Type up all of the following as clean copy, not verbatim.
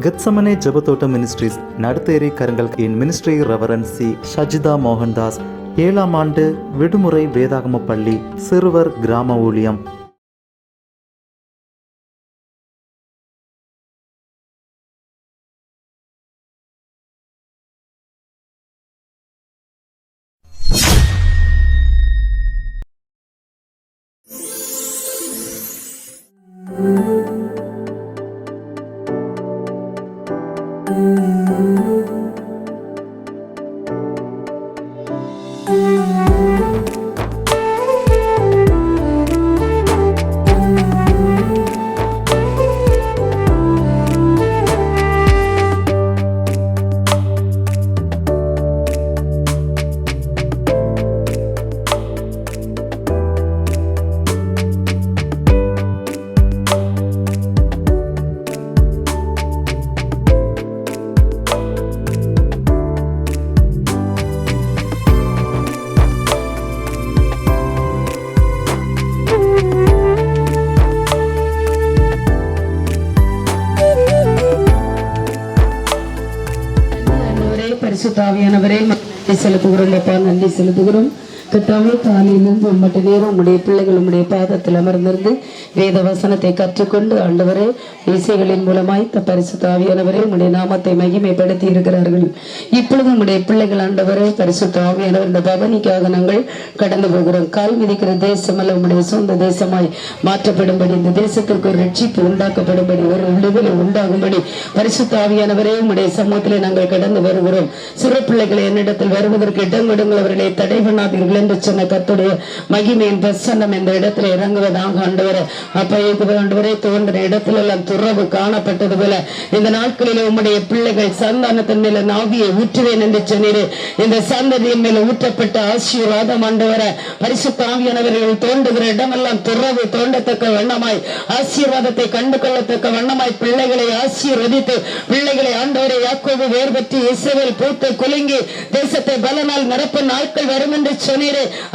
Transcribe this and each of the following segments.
Gethsemane ஜெபத்தோட்ட ministries நடத்தேரி Karungal in ministry reverend C Shajitha Mohandas 7ஆம் ஆண்டு விடுமுறை வேதாகம பள்ளி சிறுவர் கிராம ஊழியம். பரிசுத்தாவியானவரே நன்றி செலுத்துகிறோம் அப்பா, நன்றி செலுத்துகிறோம். கர்த்தாவே, காலையிலிருந்து உம்மட்ட நேரம் உம்முடைய பிள்ளைகள் உம்முடைய பாதத்தில் அமர்ந்திருந்து வேத வசனத்தை கற்றுக்கொண்டு ஆண்டவரே இசைகளின் மூலமாய் பரிசுத்தாவியானவரே உம்முடைய நாமத்தை மகிமைப்படுத்தி இருக்கிறார்கள். இப்பொழுது உம்முடைய பிள்ளைகள் ஆண்டவரே பரிசுத்தாவியானவர் இந்த பவனிக்காக நாங்கள் கடந்து போகிறோம். கால் மிதிக்கிற தேசமல்ல உம்முடைய சொந்த தேசமாய் மாற்றப்படும்படி, இந்த தேசத்திற்கு ஒரு ரட்சிப்பு உண்டாக்கப்படும்படி, ஒரு விடுதலை உண்டாகும்படி பரிசுத்தாவியானவரே உம்முடைய சமூகத்திலே நாங்கள் கடந்து வருகிறோம். சிறு பிள்ளைகளை என்னிடத்தில் வருவதற்கு இடம் கொடுங்கள், அவர்களை தடை பண்ணாதீர்கள் என்று சொன்ன கர்த்தருடைய மகிமையின் பிரசன்னம் இந்த இடத்துல இறங்குவதாக ஆண்டவரே. அப்ப ஆண்டவரே, தோன்ற இடத்துல எல்லாம் துறவு காணப்பட்டது போல இந்த நாட்களில் உம்முடைய பிள்ளைகள் சந்தானத்தின் மேல நாவியை ஊற்றுவேன் என்று சொன்னீரே. இந்த சந்ததியின் மேல ஊற்றப்பட்ட ஆசீர்வாதம் ஆண்டவரே, பரிசுத்த ஆவியானவர்கள் தோன்றுகிற இடமெல்லாம் துறவு தோண்டத்தக்க வண்ணமாய், ஆசீர்வாதத்தை கண்டு கொள்ளத்தக்க வண்ணமாய் பிள்ளைகளை ஆசீர்வதித்து பிள்ளைகளை ஆண்டவரை யாக்கோபு வேர் பற்றி இஸ்ரவேல் பூத்து குலுங்கி தேசத்தை பலனால் நிரப்ப நாட்கள் வரும் என்று சொன்னீரே.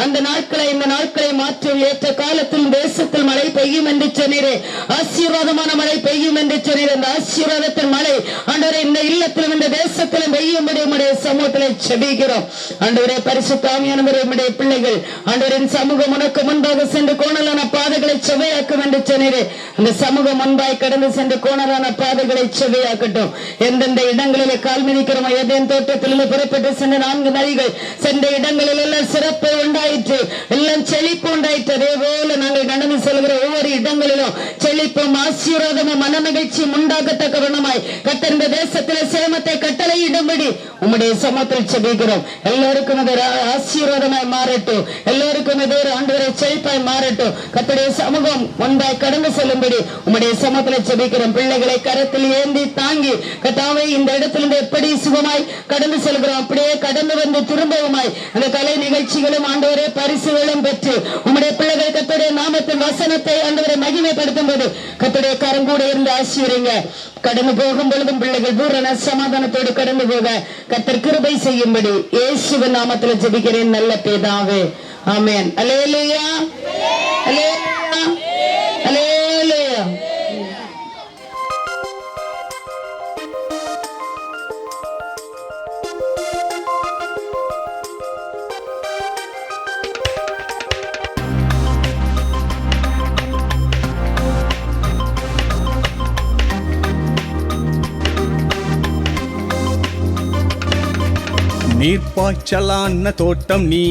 அந்த நாட்களை இந்த நாட்களை மாற்றி ஏற்ற காலத்தில் தேசத்தில் மழை பெய்யும் என்று சொன்னீரே. ஆசீர்வாதமான மழை பெய்யும் என்று சொன்னீரே. அந்த ஆசீர்வாதத்தின் மழை ஆண்டவரே இந்த இல்லத்திலும் இந்த தேசத்திலும் பெய்யும்படி உம்முடைய சமூகத்திலே ஜெபிக்கிறோம். ஆண்டவரே பரிசுத்த ஆவியானவரே, உம்முடைய பிள்ளைகள் ஆண்டவரின் சமூகம் உனக்கு முன்பாக சென்று கோணலான பாதைகளை செவ்வையாக்கும் என்று சொன்னீரே. அந்த சமூகம் முன்பாய் கடந்து சென்று கோணலான பாதைகளை செவ்வையாக்கட்டும். எந்தெந்த இடங்களிலே கால் மிதிக்கிறோமோ, ஏதேன் தோட்டத்திலிருந்து புறப்பட்டு சென்ற 4 நதிகள் சென்ற இடங்களில் எல்லாம் சிறப்பு உண்டாயிற்று, எல்லாம் செழிப்பு உண்டாயிற்று. அதே போல நாங்கள் நடந்து செல்கிற ஒவ்வொரு இடங்களிலும் செழிப்பும் ஆசீர்வாதமும் மன மகிழ்ச்சியும் உண்டாகத்தக்க வண்ணமாய் கர்த்தர் இந்த தேசத்திலே சேமத்தை கட்டளையிடும்படி உம்முடைய சமூகத்தில் ஜெபிக்கிறோம். எல்லோருக்கும் அது ஆசீர்வாதமாய் மாறட்டும், எல்லோருக்கும் இது ஒரு ஆண்டவரை செழிப்பாய் மாறட்டும். கர்த்தருடைய சமூகம் முன்பாய் கடந்து செல்லும்படி உம்முடைய சமூகத்தில் ஜெபிக்கிறோம். பிள்ளைகளை கரத்தில் ஏந்தி தாங்கி கர்த்தாவே இந்த இடத்திலிருந்து எப்படி சுகமாய் கடந்து செல்கிறோம் அப்படியே கடந்து வந்து திரும்பவுமாய் அந்த கலை நிகழ்ச்சிகளும் ஆண்டவரே பரிசுகளும் பெற்று உம்முடைய பிள்ளைகள் கர்த்தருடைய நாமத்தின் வசனத்தை ஆண்டவரை மகிமைப்படுத்தும் போது கர்த்தருடைய கரம் கூட இருந்து ஆசீர்வதிங்க. கடந்து போகும் பொழுதும் பிள்ளைகள் பூரண சமாதானத்தோடு கடந்து போக கர்த்தர் கிருபை செய்யும்படி இயேசுவின் நாமத்தில் ஜெபிக்கிறேன் நல்ல பிதாவே, ஆமென். அல்லேலூயா, அல்லேலூயா, அல்லேலூயா. நீர்ப்பாய்ச்சலான தோட்டம் நீ,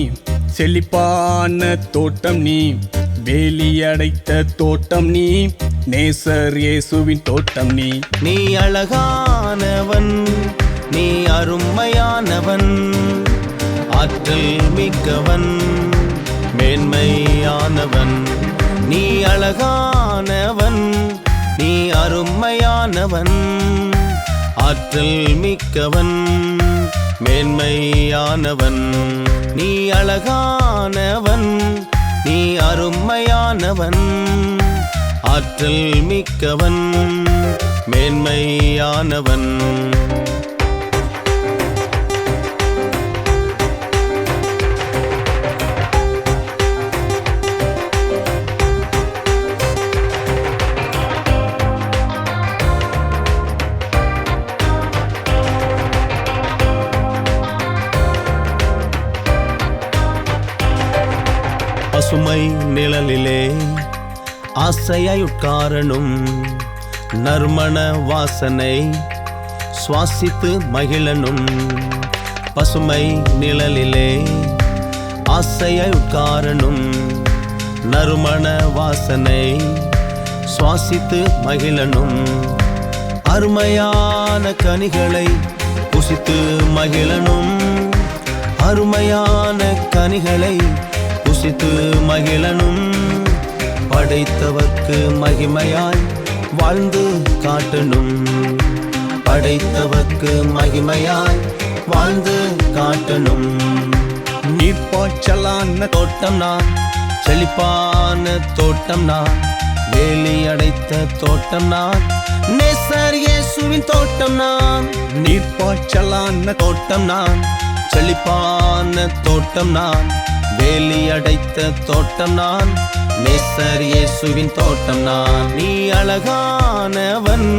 செழிப்பான தோட்டம் நீ, வேலியடைத்த தோட்டம் நீ, நேசர் இயேசுவின் தோட்டம் நீ. நீ அழகானவன், நீ அருமையானவன், ஆற்றல் மிக்கவன், மேன்மையானவன். நீ அழகானவன், நீ அருமையானவன், ஆற்றல் மிக்கவன், மேன்மையானவன். நீ அழகானவன், நீ அருமையானவன், ஆற்றல் மிக்கவன், மேன்மையானவன். ஆசையாய் உட்காரணும், நறுமண வாசனை சுவாசித்து மகிழனும். பசுமை நிழலிலே ஆசையாய் உட்காரணும், நறுமண வாசனை சுவாசித்து மகிழனும். அருமையான கனிகளை புசித்து மகிழனும், அருமையான கனிகளை புசித்து மகிழனும். படைத்தவர்க்கு மகிமையாய் வாழ்ந்து காட்டணும், படைத்தவர்க்கு மகிமையாய் வாழ்ந்து காட்டணும். நீர்ப்பாய்ச்சலான தோட்டம் நான், செழிப்பான தோட்டம் நான், வேலி அடைத்த தோட்டம் நான், நேசர் இயேசுவின் தோட்டம் நான். நீர்ப்பாய்ச்சலான தோட்டம் நான், செழிப்பான தோட்டம் நான், வேலி அடைத்த தோட்டம் நான், நேசர் இயேசுவின் தோட்டம் நான். நீ அழகானவன்,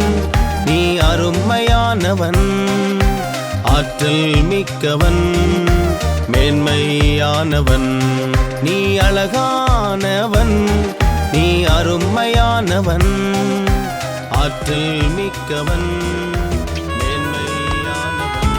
நீ அருமையானவன், ஆற்றல் மிக்கவன், மேன்மையானவன். நீ அழகானவன், நீ அருமையானவன், ஆற்றல் மிக்கவன், மேன்மையானவன்.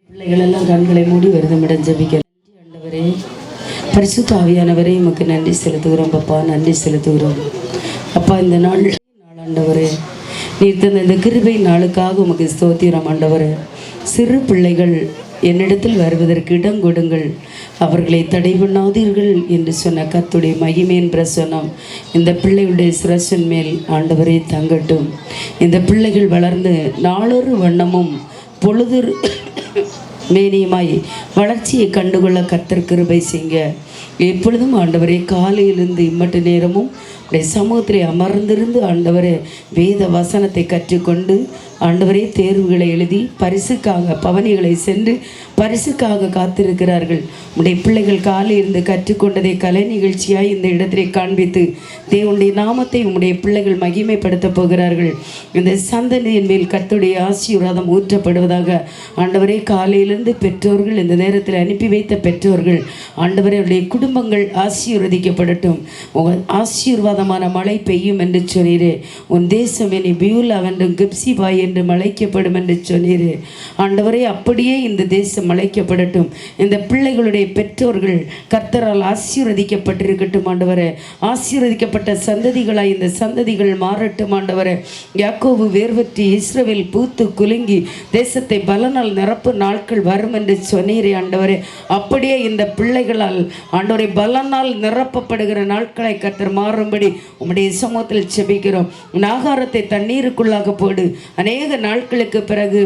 பிள்ளைகளெல்லாம் கண்களை மூடி விரதமிடம் ஜெபிக்க. ஆண்டவரே, பரிசுத்த ஆவியானவரே, உமக்கு நன்றி செலுத்துகிறோம் அப்பா, நன்றி செலுத்துகிறோம் அப்பா. இந்த நாள் ஆண்டவரே, நீர் தந்த இந்த கிருபை நாளுக்காக உமக்கு ஸ்தோத்திரம் ஆண்டவரே. சிறு பிள்ளைகள் என்னிடத்தில் வருவதற்கு இடம் கொடுங்கள், அவர்களை தடை பண்ணாதீர்கள் என்று சொன்ன கர்த்தருடைய மகிமையின் பிரசன்னம் இந்த பிள்ளைகளுடைய சிரசின் மேல் ஆண்டவரே தங்கட்டும். இந்த பிள்ளைகள் வளர்ந்து நாளொரு வண்ணமும் பொழுது மேனியமாய் வளர்ச்சியை கண்டுகொள்ள கர்த்தர் கிருபை செய்யுங்க. எப்பொழுதும் ஆண்டவரே, காலையிலிருந்து இம்மட்டு நேரமும் உடைய சமூகத்திலே அமர்ந்திருந்து ஆண்டவரே வேத வசனத்தை கற்றுக்கொண்டு ஆண்டவரே தேர்வுகளை எழுதி பரிசுக்காக பவனிகளை சென்று பரிசுக்காக காத்திருக்கிறார்கள். உடைய பிள்ளைகள் காலையிலிருந்து கற்றுக்கொண்டதை கலை நிகழ்ச்சியாய் இந்த இடத்திலே காண்பித்து தேவனுடைய நாமத்தை உம்முடைய பிள்ளைகள் மகிமைப்படுத்த போகிறார்கள். இந்த சந்ததியின் மேல் கர்த்தருடைய ஆசீர்வாதம் ஊற்றப்படுவதாக. ஆண்டவரே, காலையிலிருந்து பெற்றோர்கள் இந்த நேரத்தில் அனுப்பி வைத்த பெற்றோர்கள் ஆண்டவரே உடைய குடும்பங்கள் ஆசீர்வதிக்கப்படட்டும். உங்கள் ஆசீர்வாதம் ஆசீர்வாதமான மழை பெய்யும் என்று சொன்னீரே. உன் தேசம் இனி பியூலா என்றும் கிப்சிபாய் என்றும் அழைக்கப்படும் என்று சொன்னீரே. ஆண்டவரே, அப்படியே இந்த தேசம் அழைக்கப்படட்டும். இந்த பிள்ளைகளுடைய பெற்றோர்கள் கர்த்தரால் ஆசீர்வதிக்கப்பட்டிருக்கட்டும் ஆண்டவரே. ஆசீர்வதிக்கப்பட்ட சந்ததிகளாய் இந்த சந்ததிகள் மாறட்டும் ஆண்டவரே. யாக்கோபு வேர்வற்றி இஸ்ரவேல் பூத்து குலுங்கி தேசத்தை பலனால் நிரப்பு நாட்கள் வரும் என்று சொன்னீரே ஆண்டவரே. அப்படியே இந்த பிள்ளைகளால் ஆண்டவரை பலனால் நிரப்பப்படுகிற நாட்களை கர்த்தர் மாறும்படி உம்முடைய சமூகத்தில் செபிக்கிறோம். ஆகாரத்தை தண்ணீருக்குள்ளாக போடு, அநேக நாட்களுக்கு பிறகு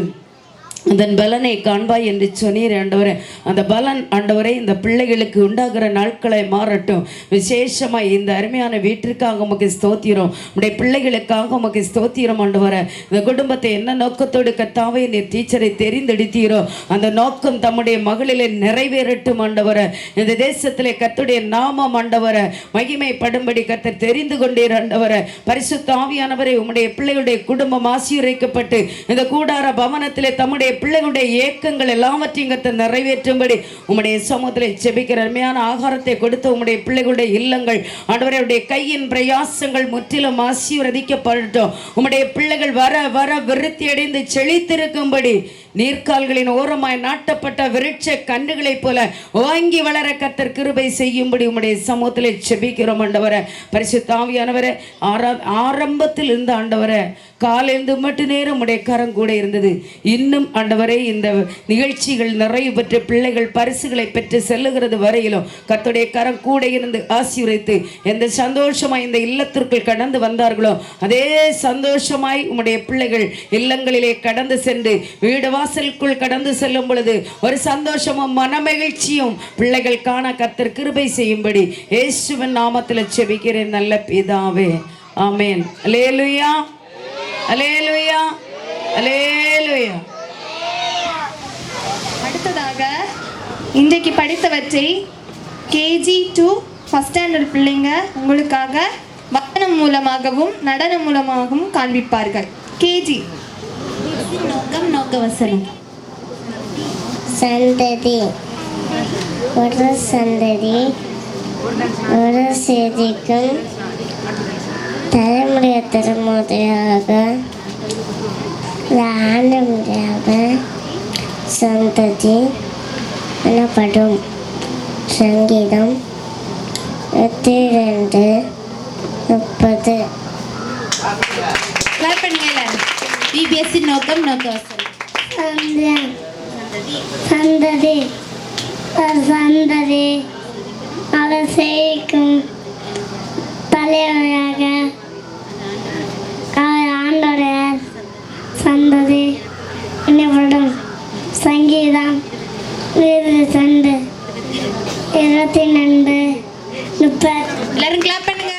அதன் பலனை காண்பாய் என்று சொன்னீர் ஆண்டவரே. அந்த பலன் ஆண்டவரே இந்த பிள்ளைகளுக்கு உண்டாகிற நாட்களை மாறட்டும். விசேஷமாய் இந்த அருமையான வீட்டிற்காக உமக்கு ஸ்தோத்திரம், உடைய பிள்ளைகளுக்காக உமக்கு ஸ்தோத்திரம் ஆண்டவரே. இந்த குடும்பத்தை என்ன நோக்கத்தோடு கர்த்தாவே நீர் டீச்சரை தெரிந்தெடுத்தீரோ அந்த நோக்கம் தம்முடைய மகளிலே நிறைவேறட்டும் ஆண்டவரே. இந்த தேசத்திலே கர்த்தருடைய நாமம் ஆண்டவரே மகிமைப்படும்படி கர்த்தர் தெரிந்து கொண்டீர் ஆண்டவரே. பரிசுத்த ஆவியானவரே, உம்முடைய பிள்ளைகளுடைய குடும்பம் ஆசீர்வதிக்கப்பட்டு இந்த கூடார பவனத்திலே தம்முடைய பிள்ளைகளுடைய ஏக்கங்கள் எல்லாவற்றையும் கர்த்தர் நிறைவேற்றும்படி உம்முடைய சமூகத்தில் செபிக்கிற அருமையான ஆகாரத்தை கொடுத்த உம்முடைய பிள்ளைகளுடைய இல்லங்கள் ஆண்டவரே, உடைய கையின் பிரயாசங்கள் முற்றிலும் ஆசீர்வதிக்கப்படட்டும். உம்முடைய பிள்ளைகள் வர வர விருத்தி அடைந்து செழித்திருக்கும்படி நீர்க்கால்களின் ஓரமாய் நாட்டப்பட்ட விருட்ச கன்றுகளைப் போல வாங்கி வளர கர்த்தர் கிருபை செய்யும்படி உம்முடைய சமூகத்தில் செபிக்கிறோம் ஆண்டவரே. பரிசுத்த ஆவியானவரே, ஆரம்பத்தில் இருந்த ஆண்டவரே காலைந்து மட்டு நேரம் உடைய கரம் கூட இருந்தது. இன்னும் ஆண்டவரே இந்த நிகழ்ச்சிகள் நிறைவு பெற்ற பிள்ளைகள் பரிசுகளை பெற்று செல்லுகிறது வரையிலும் கர்த்தருடைய கரம் கூட இருந்து ஆசீர்வதித்து எந்த சந்தோஷமாய் இந்த இல்லத்திற்குள் கடந்து வந்தார்களோ அதே சந்தோஷமாய் உம்முடைய பிள்ளைகள் இல்லங்களிலே கடந்து சென்று வீடு வாசலுக்குள் கடந்து செல்லும் பொழுது ஒரு சந்தோஷமும் மனமகிழ்ச்சியும் பிள்ளைகள் காண கர்த்தர் கிருபை செய்யும்படி இயேசுவின் நாமத்தில் செபிக்கிறேன் நல்ல பிதாவே, ஆமென். அல்லேலூயா, அல்லேலூயா, அல்லேலூயா. அடுத்ததாக இன்றைக்கு படித்தவற்றை கேஜி டு ஃபர்ஸ்ட் ஸ்டாண்டர்ட் பிள்ளைங்க உங்களுக்காக வசனம் மூலமாகவும் நடனம் மூலமாகவும் காண்பிப்பார்கள். கேஜி. நோக்க வசனம். சந்ததி ஒரு சந்ததி ஒரு செய்திக்கும் தலைமுறை தலைமுறையாக ஆண்டு முறையாக சந்ததி எனப்படும். சங்கீதம் 82:30. பிபிஎஸ்சி நோக்கம் நோக்க வசனம். சந்ததி சந்ததி அவர் செய்யும் தலைவராக அவர் ஆண்டோடைய சந்ததி எனப்படும். சங்கீதம் 22:30. எல்லாரும் கிளாப் பண்ணுங்க.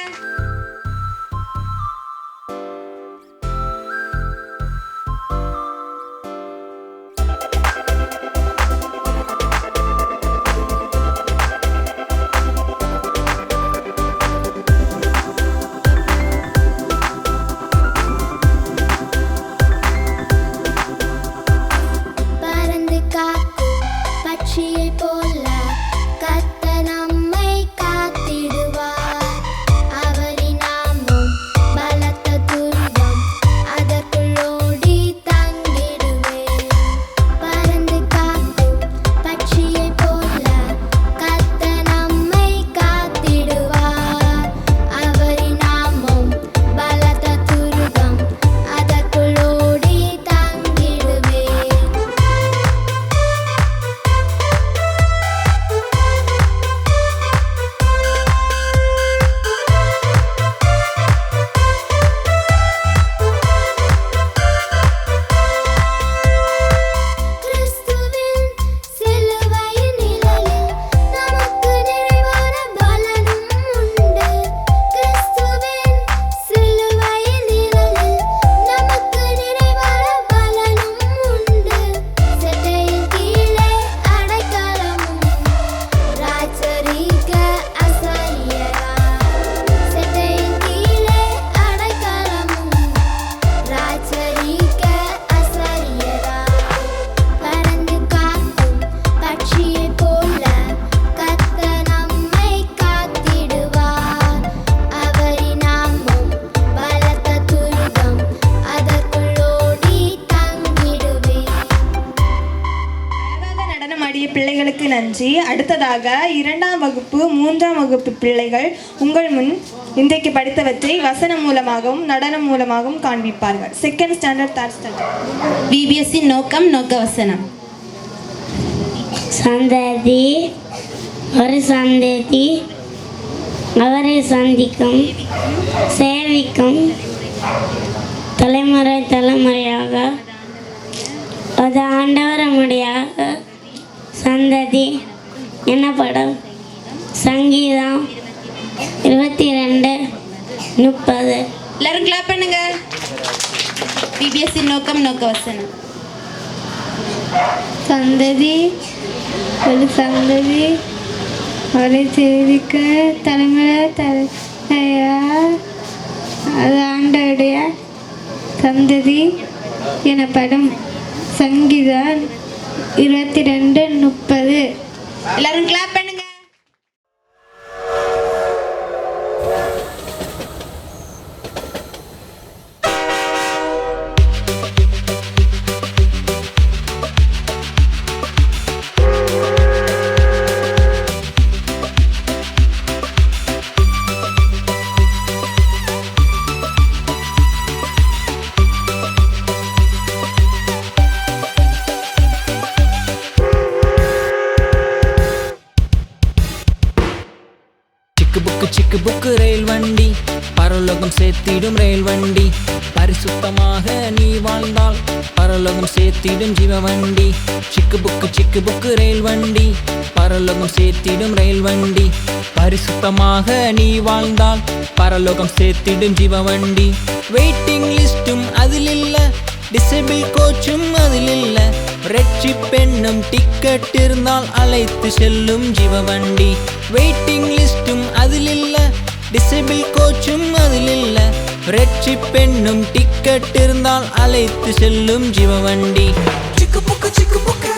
பறந்து காக்கும் பட்சியை போல கர்த்தர் நம்மை காத்திடுவார். பிள்ளைகளுக்கு நன்றி. அடுத்ததாக 2ஆம் வகுப்பு 3ஆம் வகுப்பு பிள்ளைகள் உங்கள் முன் இன்றைக்கு படித்தவற்றை வசனம் மூலமாகவும் நடனம் மூலமாகவும் காண்பிப்பார்கள். 2nd standard 3rd standard. VBSC நோக்கம் நோக்க வசனம். சந்ததி ஒரு சந்ததி அவரை சந்திக்கும் சேவிக்கும் தலைமுறை தலைமுறையாக அது ஆண்டவரமுடைய சந்ததி எனப்படும். சங்கீதம் 22:30. எல்லாரும் கிளாப் பண்ணுங்க. VBSC நோக்கம் நோக்க வசனம். சந்ததி ஒரு சந்ததி அவரை சேவிக்க தலைமுறை தலைமுறையாக அது ஆண்டவருடைய சந்ததி எனப்படும். சங்கீதம் 22:30. எல்லாரும் கிளாப் பண்ணுங்க. சிக்கு புக்கு ரயில் வண்டி பரலோகம் சேர்த்திடும் ரயில் வண்டி. பரிசுத்தமாக நீ வாழ்ந்தால் பரலோகம் சேர்த்திடும் ஜீவ வண்டி. சிக்கு புக்கு ரயில் வண்டி பரலோகம் சேர்த்திடும் ரயில் வண்டி. பரிசுத்தமாக நீ வாழ்ந்தால் பரலோகம் சேர்த்திடும் ஜீவ வண்டி. வெயிட்டிங் லிஸ்டும் அதில் இல்ல, டிசேபிள் கோச்சும் அதில் இல்ல. ரட்சிப்பென்னும் டிக்கெட் இருந்தால் அழைத்து செல்லும் ஜீவ வண்டி. வெயிட்டிங் லிஸ்டும் அதில் இல்ல, டிசேபிள் கோச்சும் அதில் இல்ல. ரட்சிப்பென்னும் டிக்கெட் இருந்தால் அழைத்து செல்லும் ஜீவ வண்டி. சிக்கு புக்கு சிக்கு புக்கு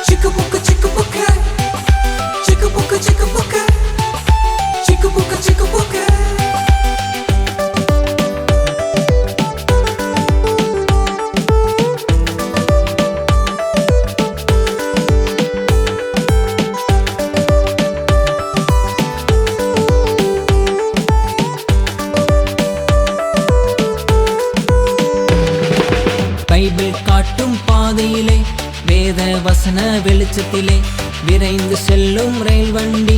சிக்கு புக்கு சிக்கு புக்கு சிக்கு புக்கு சிக்கு புக்கு சிக்கு புக்கு சிக்கு புக்கு. பைபிள் காட்டும் பாதையிலே வேத வசன வெளிச்சத்திலே விரைந்து செல்லும் ரயில் வண்டி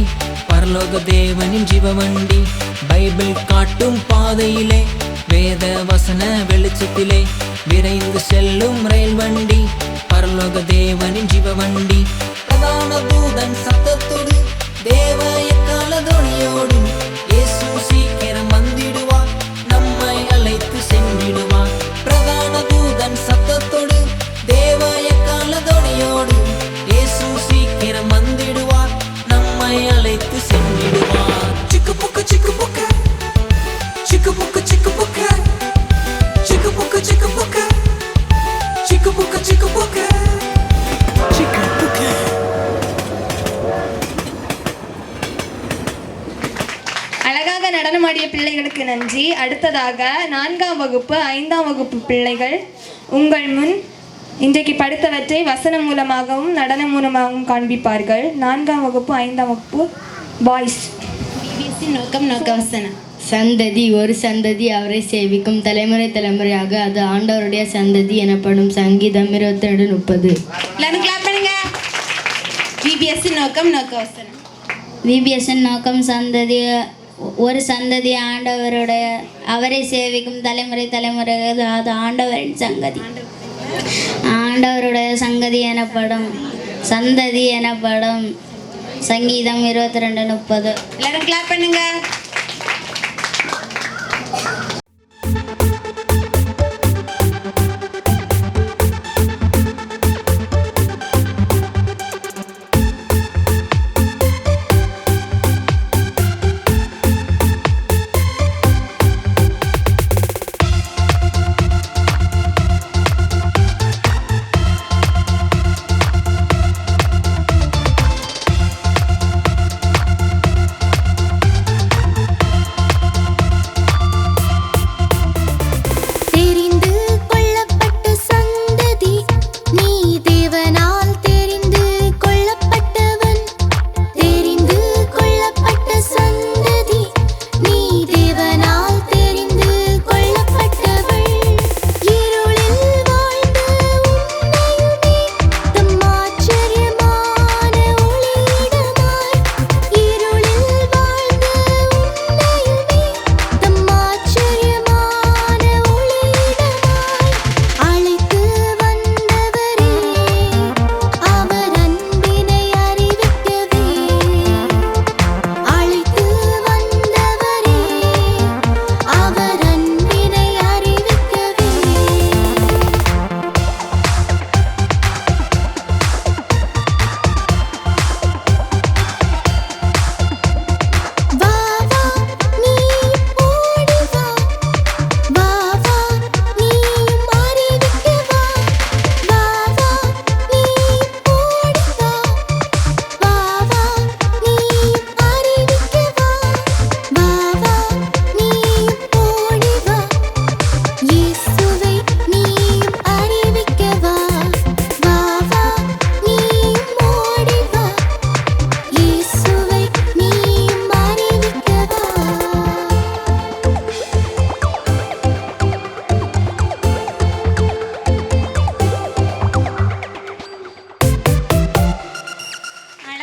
பரலோக தேவனின் ஜீவ வண்டி. பைபிள் காட்டும் பாதையிலே வேத வசன வெளிச்சத்திலே விரைந்து செல்லும் ரயில் வண்டி பரலோக தேவனின் ஜீவ வண்டி. பிரதான தூதன் சத்தத்தோடு தேவ எக்கால துணியோடு இயேசு சீக்கிரம் வந்திடுவார், நம்மை அழைத்து சென்றிடுவார். பிரதான தூதன் சத்தத்தோடு தேவ எக்கால துணியோடு இயேசு சீக்கிரம் வந்திடுவார், நம்மை அழைத்து சென்றிடுவார். சிக்கு புக்கு சிக்கு புக்கு சிக்கு புக்கு சிக்கு புக்கு சிக்கு புக்கு சிக்கு புக்கு சிக்கு புக்கு சிக்கு புக்கு சிக்கு புக்கு. அழகாக நடனமாடிய பிள்ளைகளுக்கு நன்றி. அடுத்ததாக 4ஆம் வகுப்பு 5ஆம் வகுப்பு பிள்ளைகள் உங்கள் முன் இன்றைக்கு படித்தவற்றை வசனம் மூலமாகவும் நடனம் மூலமாகவும் காண்பிப்பார்கள். 4ஆம் வகுப்பு 5ஆம் வகுப்பு பாய்ஸ். VBSC நோக்கம் நோக்க வசனம். சந்ததி ஒரு சந்ததி அவரை சேவிக்கும் தலைமுறை தலைமுறையாக அது ஆண்டவருடைய சந்ததி எனப்படும். சங்கீதம் 22:30. எல்லாரும் கிளாப் பண்ணுங்க. VBSC நோக்கம் நோக்க வசனம். VBSC நோக்கம் சந்ததி ஒரு சந்ததி ஆண்டவருடைய அவரை சேவிக்கும் தலைமுறை தலைமுறையாக அது ஆண்டவரின் சங்கதி ஆண்டவருடைய சங்கதி எனப்படும். சந்ததி எனப்படும். சங்கீதம் 22:30. எல்லாரும் கிளாப் பண்ணுங்க.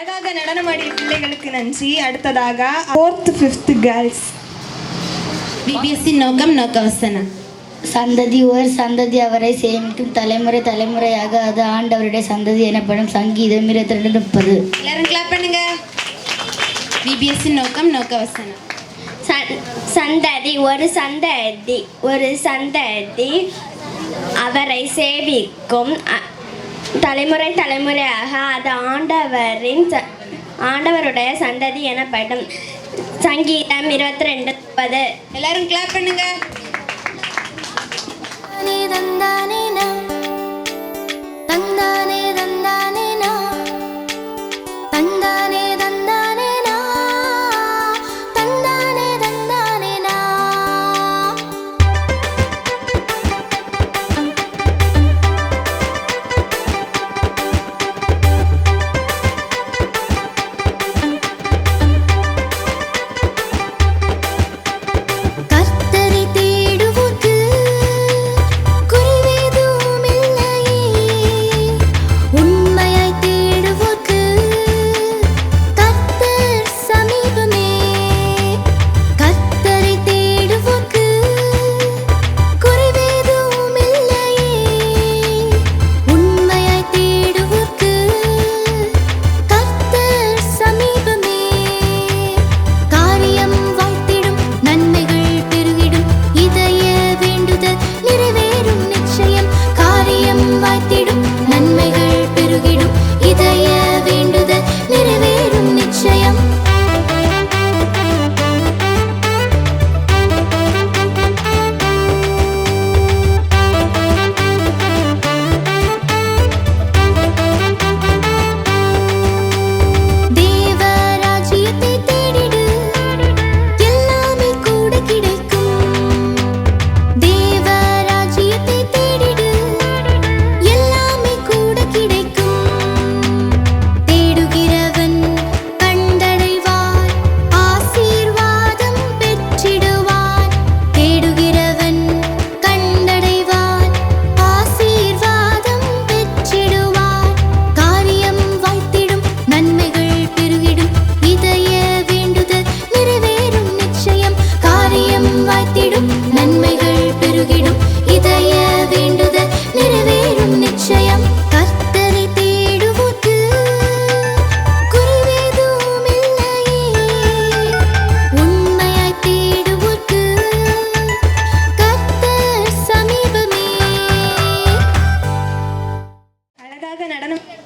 அழகாக நடனமாடிய பிள்ளைகளுக்கு நன்றி. அடுத்ததாக 4th 5th கேர்ள்ஸ். பிபிஎஸ்சி நோக்கம் நோக்க வசனம். சந்ததி ஒரு சந்ததி அவரை சேமிக்கும் தலைமுறை தலைமுறையாக அது ஆண்டவருடைய சந்ததி எனப்படும் சங்கீதம் 22:30. எல்லாரும் கிளாப் பண்ணுங்க. பிபிஎஸ்சி நோக்கம் நோக்க வசனம். சந்ததி ஒரு சந்ததி அவரை சேவிக்கும் தலைமுறை தலைமுறையாக அது ஆண்டவருடைய சந்ததி எனப்படும் சங்கீதம் 22:30. எல்லாரும் கிளாப் பண்ணுங்க.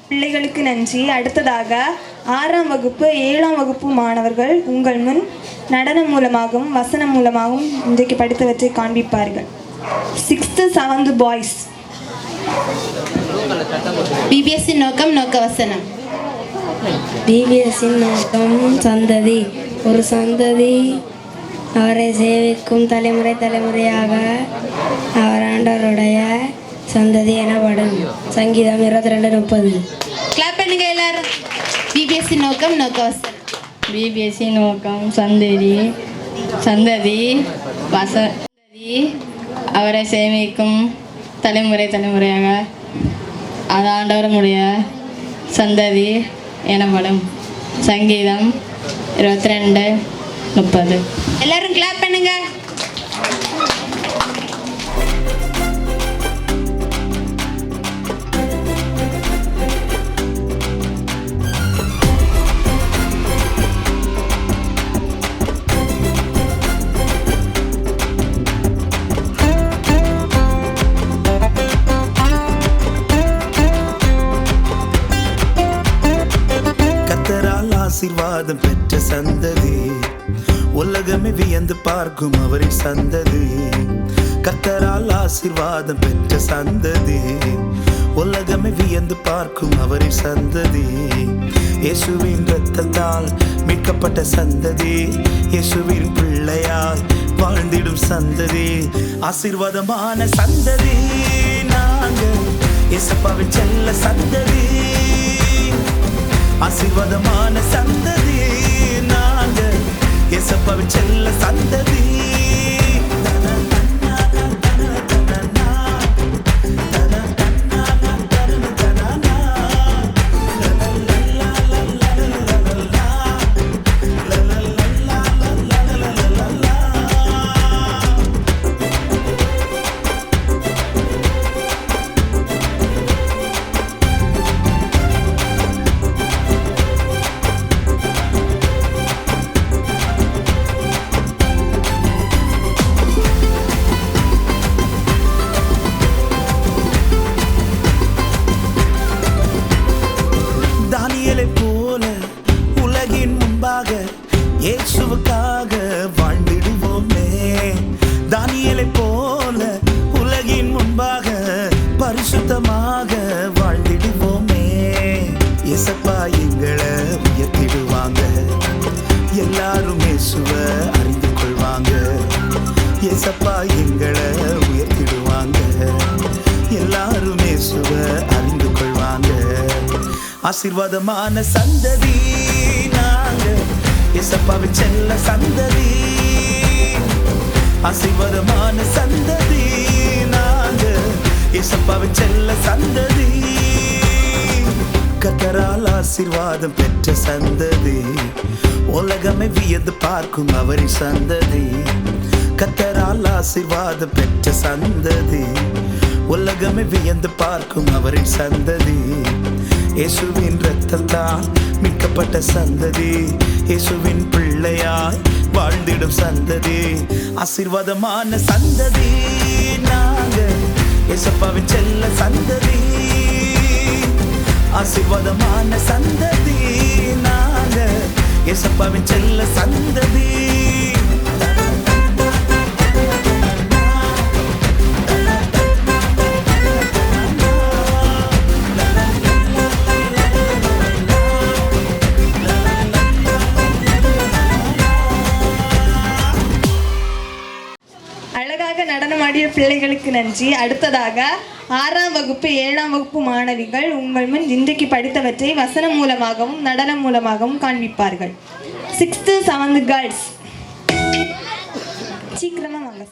பிள்ளைகளுக்கு நன்றி. அடுத்ததாக 6ஆம் வகுப்பு 7ஆம் வகுப்பு மாணவர்கள் உங்கள் முன் நடனம் மூலமாகவும் வசனம் மூலமாகவும் இன்றைக்கு படித்தவற்றை காண்பிப்பார்கள். 6th 7th boys. பிபிஎஸ்சி நோக்கம் நோக்க வசனம். பிபிஎஸ்சி நோக்கம் சந்ததி ஒரு சந்ததி அவரை சேவிக்கும் தலைமுறை தலைமுறையாக அவர் ஆண்டவருடைய சந்ததி எனப்படும் சங்கீதம் 22:30. கிளாப் பண்ணுங்க எல்லாரும். பிபிஎஸ்சி நோக்கம் நோக்க வசனம். பிபிஎஸ்சி நோக்கம் சந்ததி அவரை சேமிக்கும் தலைமுறை தலைமுறையாக அது ஆண்டவருடைய சந்ததி எனப்படும் சங்கீதம் 22:30. எல்லாரும் கிளாப் பண்ணுங்க. ஆசீர்வாதம் பெற்ற சந்ததி உலகமே வியந்து பார்க்கும் அவரின் சந்ததி. கர்த்தரால் ஆசீர்வாதம் பெற்ற சந்ததி உலகமே வியந்து பார்க்கும் அவரின் சந்ததி. இயேசுவின் இரத்தத்தால் மீட்கப்பட்ட சந்ததி, இயேசுவின் பிள்ளையாய் வாழ்ந்திடும் சந்ததி, ஆசீர்வாதமான சந்ததி. நாங்கள் இயேசுவின் செல்ல சந்ததி, ஆசீர்வாதமான சந்ததி. நாங்கள் இயேசுவின் செல்ல சந்ததி. இசப்பா எங்களை உயர்த்திடுவாங்க, எல்லாரும் இயேசுவ அறிந்து கொள்வாங்க. ஆசீர்வாதமான சந்ததி நாங்க, இசப்பாவின் செல்ல சந்ததி. ஆசீர்வாதமான சந்ததி நாங்க, இசப்பாவின் செல்ல சந்ததி. கர்த்தரால் ஆசீர்வாதம் பெற்ற சந்ததி, உலகமே வியந்து பார்க்கும் அவரின் சந்ததி. கர்த்தரால் ஆசீர்வாதம் பெற்ற சந்ததி, உலகமே வியந்து பார்க்கும் அவரின் சந்ததி. இயேசுவின் இரத்தத்தால் மீட்கப்பட்ட சந்ததி, இயேசுவின் பிள்ளையாய் வாழ்ந்திடும் சந்ததி. ஆசீர்வாதமான சந்ததி நாங்க, இயேசப்பாவின் செல்ல சந்ததி. ஆசீர்வாதமான சந்ததி நாங்க, இயேசப்பாவின் செல்ல சந்ததி. அழகாக நடனமாடிய பிள்ளைகளுக்கு நன்றி. அடுத்ததாக 6ஆம் வகுப்பு 7ஆம் வகுப்பு மாணவிகள் உங்கள் முன் இன்றைக்கு படித்தவற்றை வசனம் மூலமாகவும் நடனம் மூலமாகவும் காண்பிப்பார்கள். 6th 7th கேர்ள்ஸ் சீக்கிரமா வாங்க.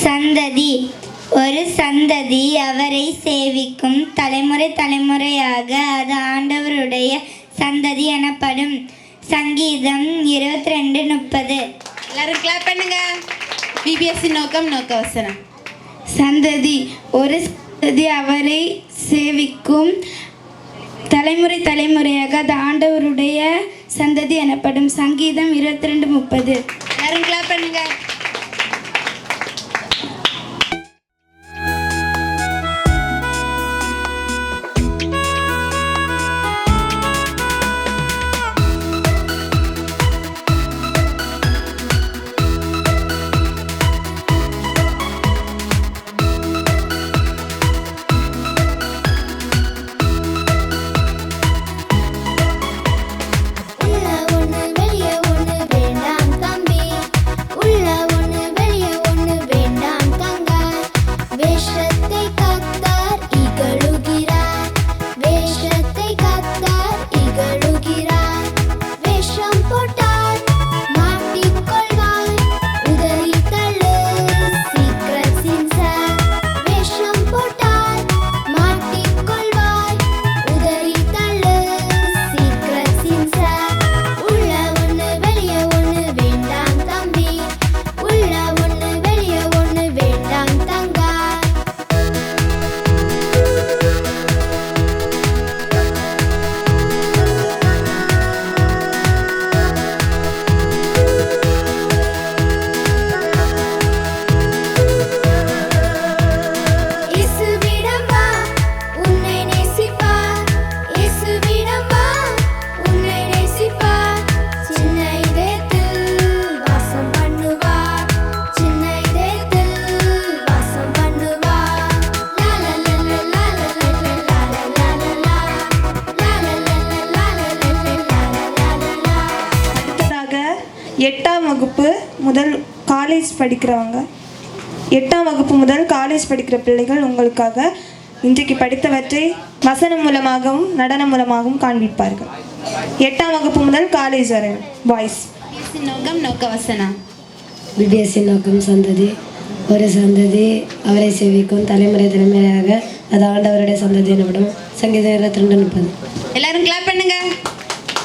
சந்ததி. ஒரு சந்ததி அவரை சேவிக்கும், தலைமுறை தலைமுறையாக அது ஆண்டவருடைய சந்ததி எனப்படும். சங்கீதம் 22:30. எல்லாரும் கிளாப் பண்ணுங்க. பிபிஎஸ்சி நோக்கம் நோக்க வசனம். சந்ததி. ஒரு சந்ததி அவரை சேவிக்கும், தலைமுறை தலைமுறையாக அது ஆண்டவருடைய சந்ததி எனப்படும். சங்கீதம் 22:30. எல்லாரும் கிளாப் பண்ணுங்க. படிக்கிறவங்க 8ஆம் வகுப்பு முதல் காலேஜ் படிக்கிற பிள்ளைகள் உங்களுக்காக இன்றைக்கு படித்தவற்றை வசனம் மூலமாகவும் நடனம் மூலமாகவும் காண்பிப்பார்கள். 8ஆம் வகுப்பு முதல் காலேஜ் வரை பாய்ஸ். நோக்கம் நோக்க வசனம். பிபிஎஸ்சி நோக்கம் சந்ததி. ஒரு சந்ததி அவரை சேவிக்கும், தலைமுறை தலைமுறையாக அது ஆண்டவருடைய சந்ததி எனப்படும். சங்கீதம் 22:30. எல்லாரும் கிளாப் பண்ணுங்க.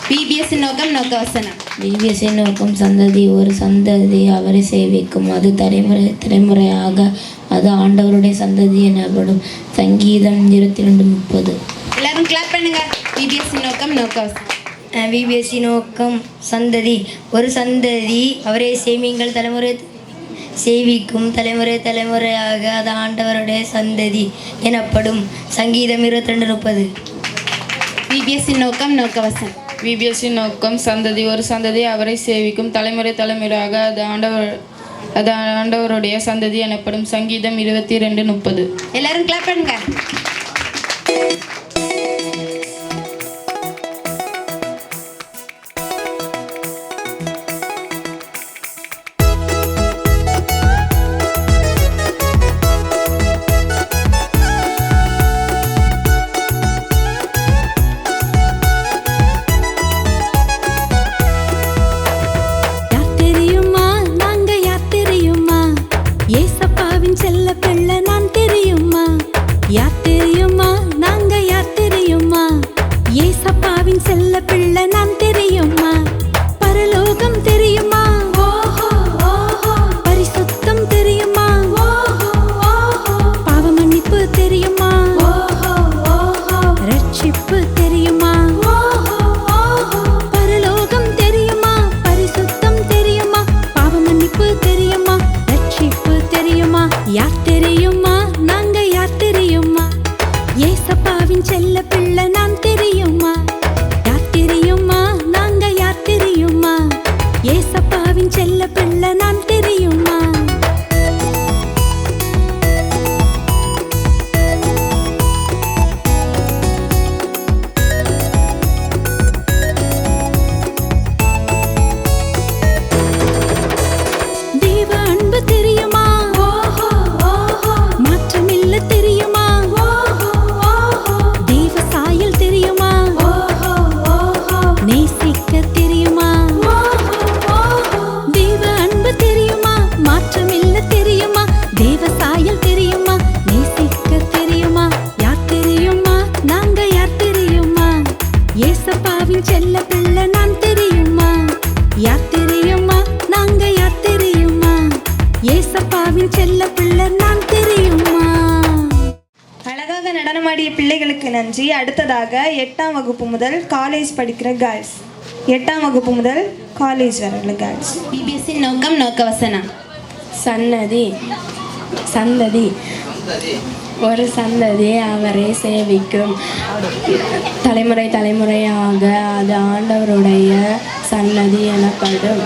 பிபிஎஸ்சி நோக்கம் நோக்க வசனம். பிபிஎஸ்சி நோக்கம் சந்ததி. ஒரு சந்ததி அவரை சேவிக்கும், அது தலைமுறை தலைமுறையாக அது ஆண்டவருடைய சந்ததி எனப்படும். சங்கீதம் 22:30. எல்லாரும் கிளாப் பண்ணுங்க. பிபிஎஸ்சி நோக்கம் நோக்க வசனம். பிபிஎஸ்சி நோக்கம் சந்ததி. ஒரு சந்ததி அவரை சேவிங்கள், தலைமுறை சேவிக்கும், தலைமுறை தலைமுறையாக அது ஆண்டவருடைய சந்ததி எனப்படும். சங்கீதம் 22:30. பிபிஎஸ்சி நோக்கம் நோக்க வசனம். பிபிஎஸ்சி நோக்கம் சந்ததி. ஒரு சந்ததி அவரை சேவிக்கும், தலைமுறை தலைமுறையாக அது ஆண்டவருடைய சந்ததி எனப்படும். சங்கீதம் 22:30. எல்லாரும் கிளாப் பண்ணுங்க. செல்ல பிள்ளை நான் தெரியுமா? யார் தெரியுமா? நாங்க யார் தெரியுமா? ஏசப்பாவின் செல்ல பிள்ளை நான் தெரியுமா? அழகாக நடனமாடிய பிள்ளைகளுக்கு நன்றி. அடுத்ததாக 8ஆம் வகுப்பு முதல் காலேஜ் படிக்கிற கேர்ள்ஸ், 8ஆம் வகுப்பு முதல் காலேஜ் வர கேர்ள்ஸ். பிபிஎஸ்சி நோக்கம் நோக்கவசனம். சன்னதி சந்ததி ஒரு சந்ததி அவரை சேவிக்கும், தலைமுறை தலைமுறையாக அது ஆண்டவருடைய சன்னதி எனப்படும்.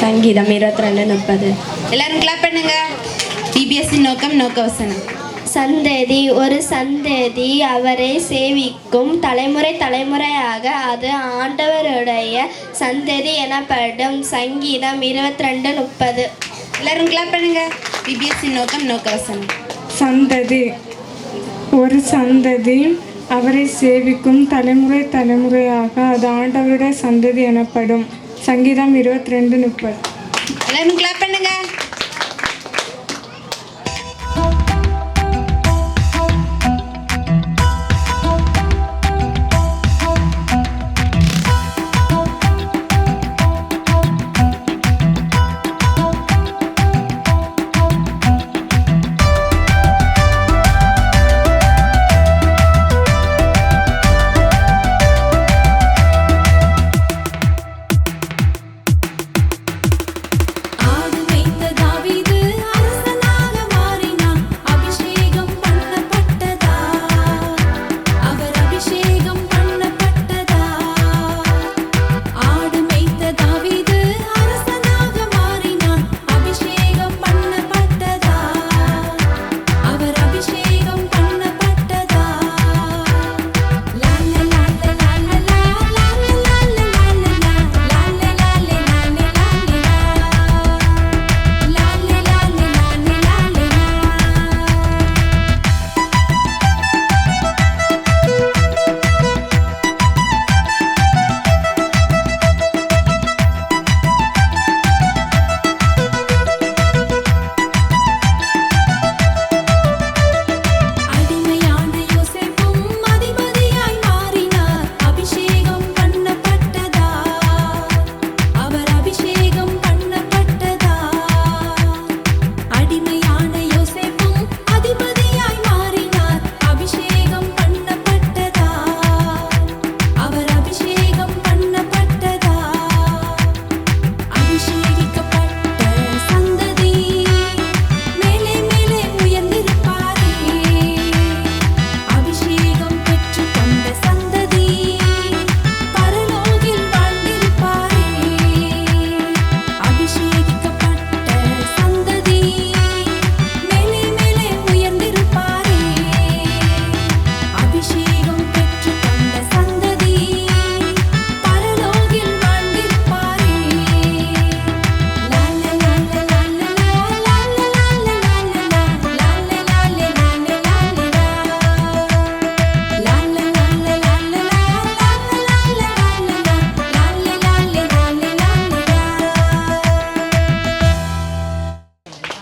சங்கீதம் 22:30. எல்லாரும் கிளாப் பண்ணுங்க. பிபிஎஸ்சி நோக்கம் நோக்கவசனம். சந்ததி ஒரு சந்ததி அவரை சேவிக்கும், தலைமுறை தலைமுறையாக அது ஆண்டவருடைய சந்ததி எனப்படும். சங்கீதம் 22:30. எல்லாரும் கிளாப் பண்ணுங்க. பிபிஎஸ்சி நோக்கம் நோக்கவசனம். சந்ததி ஒரு சந்ததி அவரை சேவிக்கும், தலைமுறை தலைமுறையாக அது ஆண்டவருடைய சந்ததி எனப்படும். சங்கீதம் 22:30. எல்லாரும் கிளாப் பண்ணுங்க.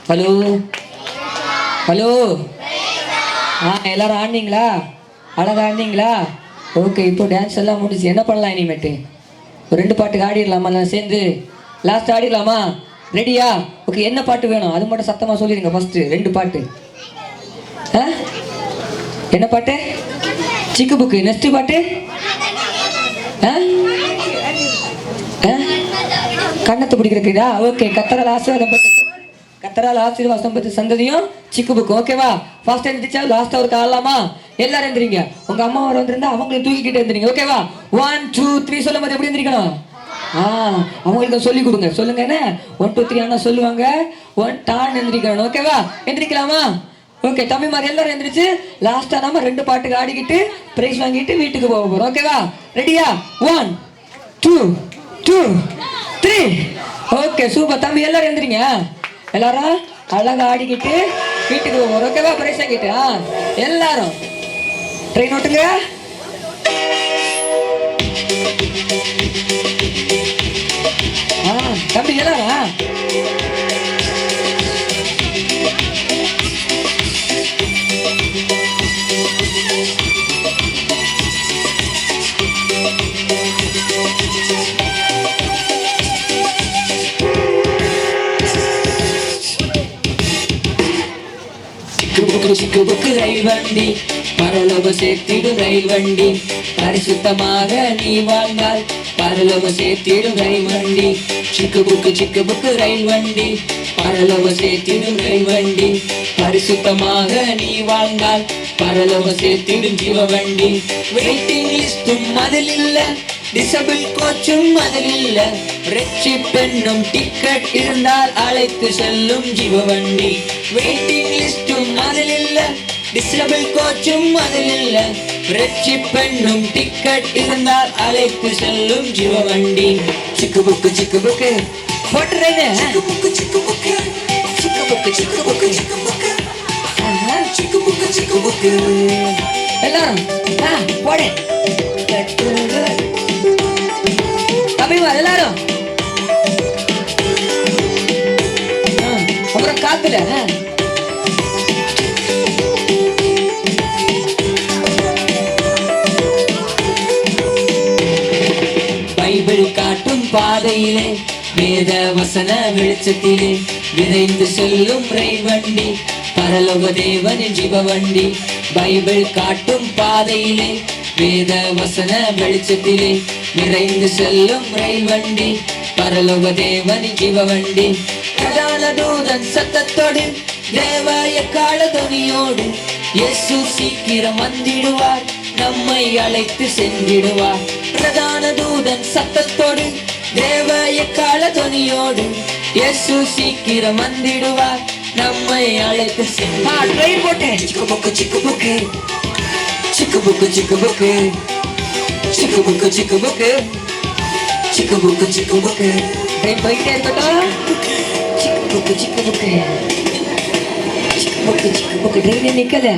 ஹலோ ஹலோ எல்லாரும் ஆடினீங்களா? அழகா ஆடினீங்களா? ஓகே, இப்போ டான்ஸ் எல்லாம் முடிச்சு என்ன பண்ணலாம் இனிமேட்டு? ஒரு 2 பாட்டுக்கு ஆடிடலாமா? நான் சேர்ந்து லாஸ்ட் ஆடிடலாமா? ரெடியா? ஓகே, என்ன பாட்டு வேணும் அது மட்டும் சத்தமாக சொல்லிடுங்க. ஃபஸ்ட்டு 2 பாட்டு. என்ன பாட்டு? சிக்கு புக்கு. நெக்ஸ்ட் பாட்டு கண்ணத்தை பிடிக்கிறதுக்குதா? ஓகே, கத்தரால் ஆசீர்வாதம் பெற்ற சந்ததியும் சிக்கு புக்கு. ஓகேவா? ஃபர்ஸ்ட் எழுந்திரிச்சா லாஸ்ட்டாக ஒரு ஆடலாமா? எல்லாரும் எழுந்திரிங்க. உங்க அம்மா வர வந்திருந்தா அவங்களையும் தூக்கிக்கிட்டு எழுந்திரிங்க. ஓகேவா? 1 2 3 சொல்லும் போது எப்படி எழுந்திரிக்கணும்? அவங்களுக்கு சொல்லி கொடுங்க. சொல்லுங்க என்ன? 1 2 3 ஆனால் சொல்லுவாங்க. 1 டான் எழுந்திரிக்கணும். ஓகேவா? எழுந்திரிக்கலாமா? ஓகே, தம்பி மாதிரி எல்லாரும் எழுந்திரிச்சு லாஸ்ட்டாக நம்ம 2 பாட்டுக்கு ஆடிக்கிட்டு ப்ரைஸ் வாங்கிட்டு வீட்டுக்கு போக போகிறோம். ஓகேவா? ரெடியா? 1 2 2 3. Okay, super. தம்பி எல்லாரும் எழுந்திரிங்க. எல்லாரும் அழகா ஆடிக்கிட்டு வீட்டுக்கு போவோம். ஓகேவா? பிரைஸ் வாங்கிட்டு எல்லாரும் ட்ரெயின் ஓட்டுங்க. தம்பி எல்லாரும் சிக்கு புக்கு ரயில் வண்டி பரலோகம் சேர்த்திடும் ரயில் வண்டி பரிசுத்தமாக நீ வாழ்ந்தால் பரலோகம் சேர்த்திடும் ரயில் வண்டி சிக்கு புக்கு ரயில் வண்டி பரலோகம் சேர்த்திடும் ரயில் வண்டி பரிசுத்தமாக நீ வாழ்ந்தால் பரலோகம் சேர்த்திடும் ஜீவ வண்டி வெயிட்டிங் லிஸ்டும் அதில் இல்ல டிசபிள் கோச்சும் அதில் இல்ல ரெச்சி பெண்ணும் டிக்கெட் இருந்தால் அழைத்து செல்லும் ஜீவ வண்டி வெயிட்டிங் லிஸ்டும் அதில் இல்ல டிசபிள் கோச்சும் அதில் இல்ல ரெச்சி பெண்ணும் டிக்கெட் இருந்தால் அழைத்து செல்லும் ஜீவ வண்டி சிக்கு புக்கு போட்டுறேன்னு சிக்கு புக்கு சிக்கு புக்கு எல்லாரும் போடு தம்பிமா எல்லாரும் அப்புறம் காத்துல பைபிள் காட்டும் பாதையிலே வேத வசன வெளிச்சத்திலே விரைந்து செல்லும் ரயில் வண்டி பரலோக தேவனின் ஜீவ வண்டி பைபிள் காட்டும் பாதையிலே வேத வசன வெளிச்சத்திலே விரைந்து செல்லும் ரயில் வண்டி பரலோக தேவனின் ஜீவ வண்டி பிரதான தூதன் சத்தத்தோடு தேவ எக்கால துணியோடு இயேசு சீக்கிரம் வந்திடுவார் நம்மை அழைத்து சென்றிடுவார் பிரதான தூதன் சத்தத்தோடு தேவ எக்கால துணியோடு இயேசு சீக்கிரம் வந்திடுவார் நம்மை அழைத்து சென்றார் ட்ரெயின் போட்டேன் சிக்கு புக்கு சிக்கு புக்கு சிக்கு புக்கு சிக்கு புக்கு சிக்கு புக்கு சிக்கு புக்கு சிக்கு புக்கு சிக்கு புக்கு ட்ரெயின் போயிட்டே இருக்கட்டும் சிக்கு புக்கு சிக்கு புக்கு சிக்கு புக்கு சிக்கு புக்கு ட்ரெயின் நிக்கல